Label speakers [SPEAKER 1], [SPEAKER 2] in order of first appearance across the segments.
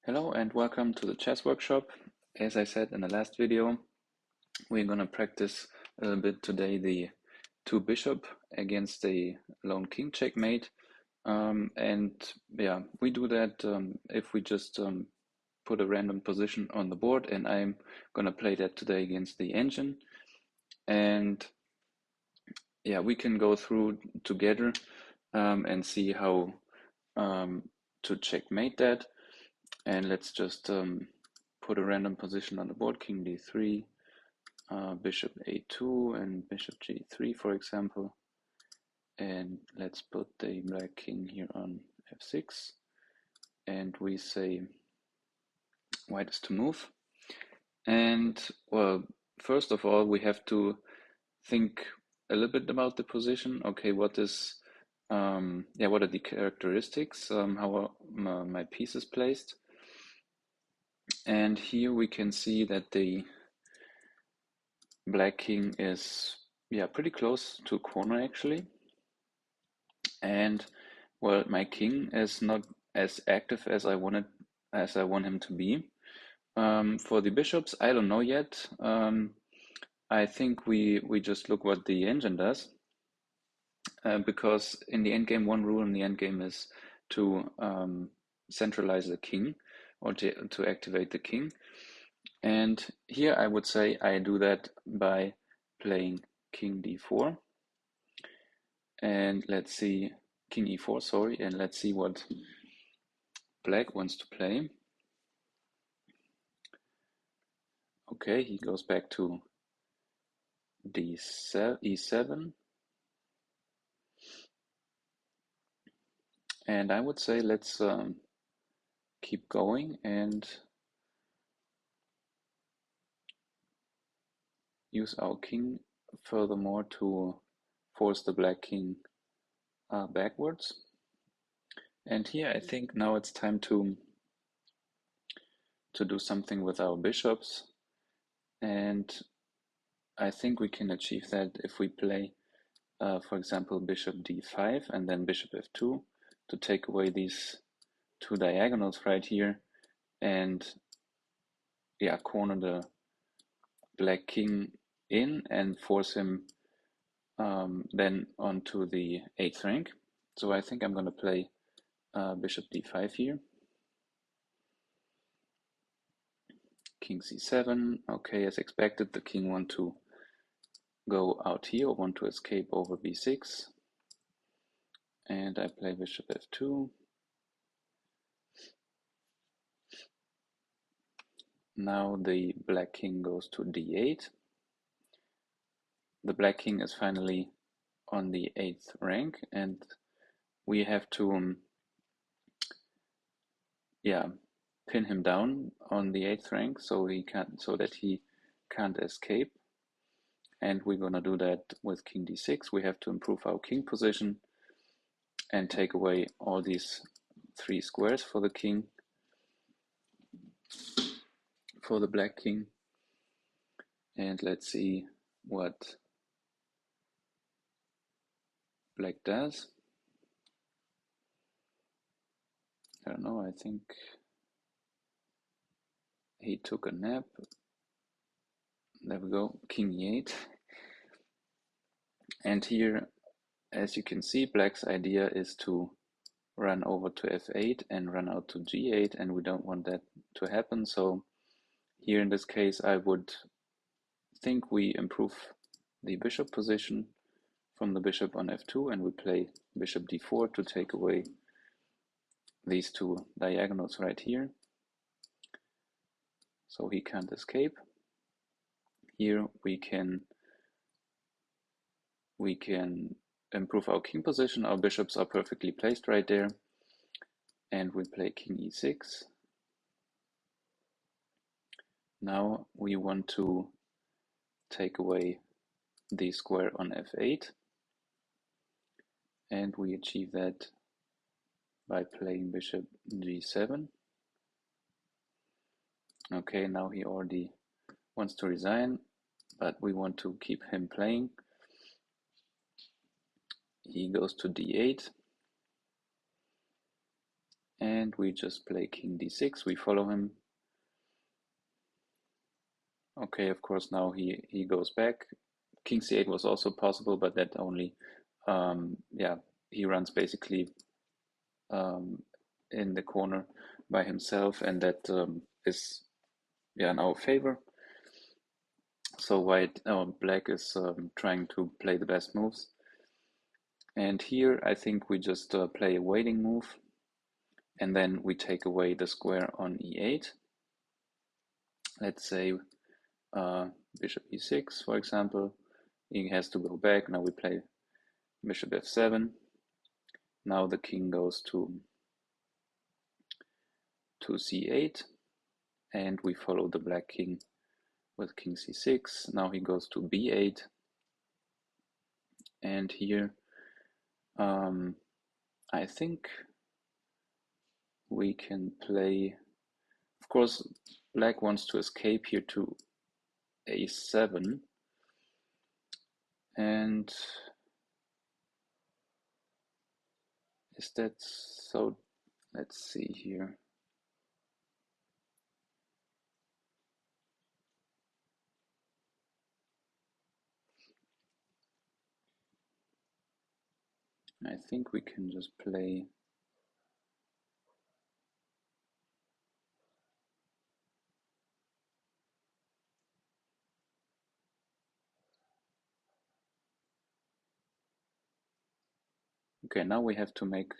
[SPEAKER 1] Hello and welcome to the chess workshop. As I said in the last video, we're going to practice a little bit today the two bishop against the lone king checkmate. We do that if we just put a random position on the board, and I'm going to play that today against the engine. And yeah, we can go through together and see how to checkmate that. And let's just put a random position on the board, king d3, bishop a2, and bishop g3, for example. And let's put the black king here on f6. And we say white is to move. And well, first of all, we have to think a little bit about the position. Okay, what are the characteristics? How are my pieces placed? And here we can see that the black king is pretty close to a corner actually. And well, my king is not as active as I want him to be. For the bishops, I don't know yet. I think we just look what the engine does. Because in the endgame, one rule in the endgame is to centralize the king, or to activate the king. And here I would say I do that by playing king d4. And let's see, king e4, sorry, and let's see what black wants to play. Okay, he goes back to e7. And I would say let's keep going and use our king furthermore to force the black king backwards. And here I think now it's time to do something with our bishops. And I think we can achieve that if we play, for example, bishop d5 and then bishop f2 to take away these two diagonals right here and corner the black king in and force him then onto the 8th rank. So I think I'm going to play bishop d5 here. King c7. Okay, as expected, the king want to go out here, or want to escape over b6. And I play bishop f2. Now the black king goes to d8. The black king is finally on the 8th rank, and we have to pin him down on the 8th rank so that he can't escape. And we're gonna do that with king d6. We have to improve our king position and take away all these 3 squares for the king, for the black king. And let's see what black does. I don't know, I think he took a nap. There we go, king e8. And here, as you can see, black's idea is to run over to f8 and run out to g8, and we don't want that to happen. So here in this case, I would think we improve the bishop position from the bishop on f2, and we play bishop d4 to take away these two diagonals right here, so he can't escape. Here we can improve our king position. Our bishops are perfectly placed right there, and we play king e6. Now we want to take away the square on f8, and we achieve that by playing bishop g7. Okay, now he already wants to resign, but we want to keep him playing. He goes to d8, and we just play king d6. We follow him. Okay, of course now he goes back. King c8 was also possible, but that only yeah, he runs basically in the corner by himself, and that is yeah in our favor. So black is trying to play the best moves. And here I think we just play a waiting move, and then we take away the square on e8. Let's say bishop e6, for example. He has to go back. Now we play bishop f7. Now the king goes to c8, and we follow the black king with king c6. Now he goes to b8, and here I think we can play, of course, black wants to escape here to a7, and is that so? Let's see here. I think we can just play. Okay, now we have to make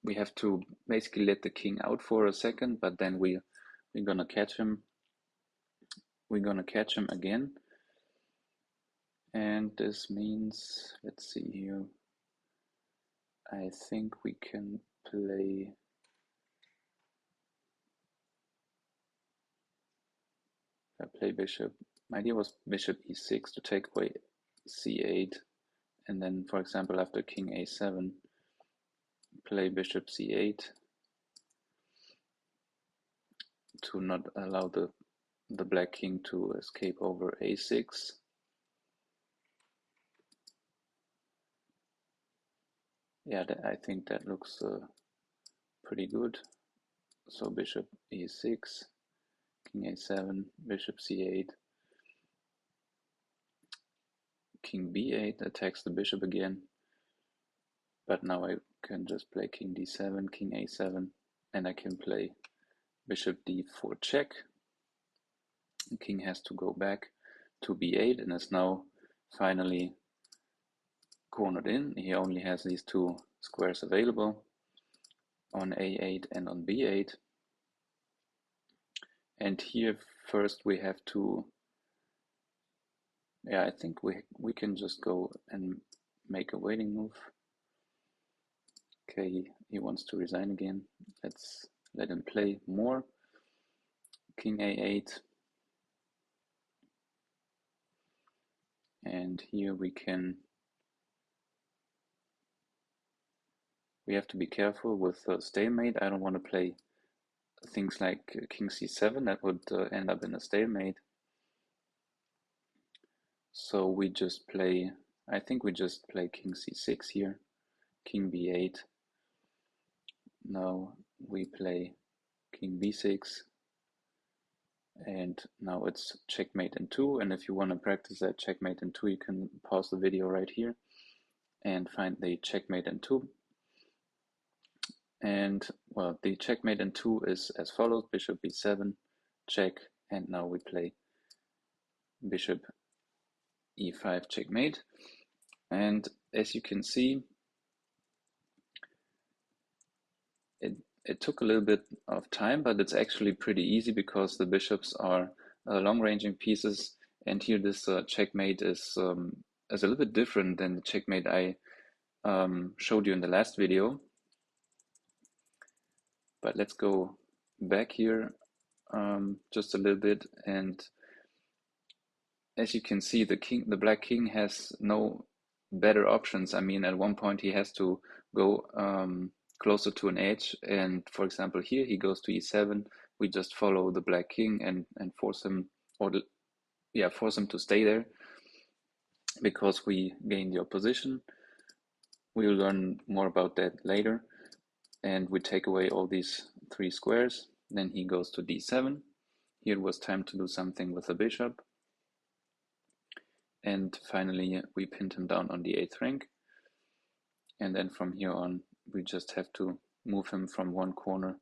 [SPEAKER 1] we have to basically let the king out for a second, but then we're gonna catch him. We're gonna catch him again, and this means, let's see here. I think we can play. I play bishop. My idea was bishop e6 to take away c8, and then, for example, after king a7, play bishop c8 to not allow the black king to escape over a6. Yeah, I think that looks pretty good. So bishop e6, king a7, bishop c8, king b8 attacks the bishop again. But now I can just play king d7, king a7, and I can play bishop d4 check. The king has to go back to b8 and is now finally cornered in. He only has these two squares available on a8 and on b8. And here first we have to, yeah, I think we can just go and make a waiting move. Okay, he wants to resign again. Let's let him play more. King a8. And here we have to be careful with stalemate. I don't want to play things like king c7, that would end up in a stalemate. So we just play, I think we just play king c6 here, king b8. Now we play king b6, and now it's checkmate in 2. And if you want to practice that checkmate in 2, you can pause the video right here and find the checkmate in 2. And well, the checkmate in 2 is as follows: bishop b7, check, and now we play bishop e5 checkmate. And as you can see, it took a little bit of time, but it's actually pretty easy because the bishops are long-ranging pieces. And here this checkmate is a little bit different than the checkmate I showed you in the last video. But let's go back here just a little bit, and as you can see, the black king has no better options. I mean, at one point he has to go closer to an edge, and for example here he goes to e7. We just follow the black king and force him, or force him to stay there because we gain the opposition. We'll learn more about that later. and we take away all these 3 squares. Then he goes to d7. Here it was time to do something with the bishop. And finally, we pinned him down on the 8th rank. And then from here on, we just have to move him from one corner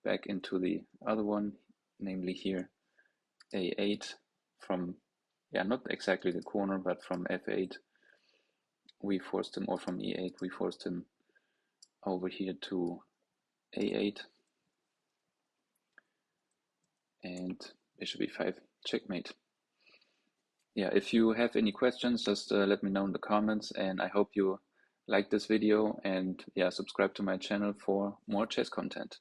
[SPEAKER 1] back into the other one, namely here, a8 from, not exactly the corner, but from f8, we forced him, or from e8, we forced him over here to a8, and bishop e5, checkmate. Yeah, if you have any questions, just let me know in the comments, and I hope you like this video, and yeah, subscribe to my channel for more chess content.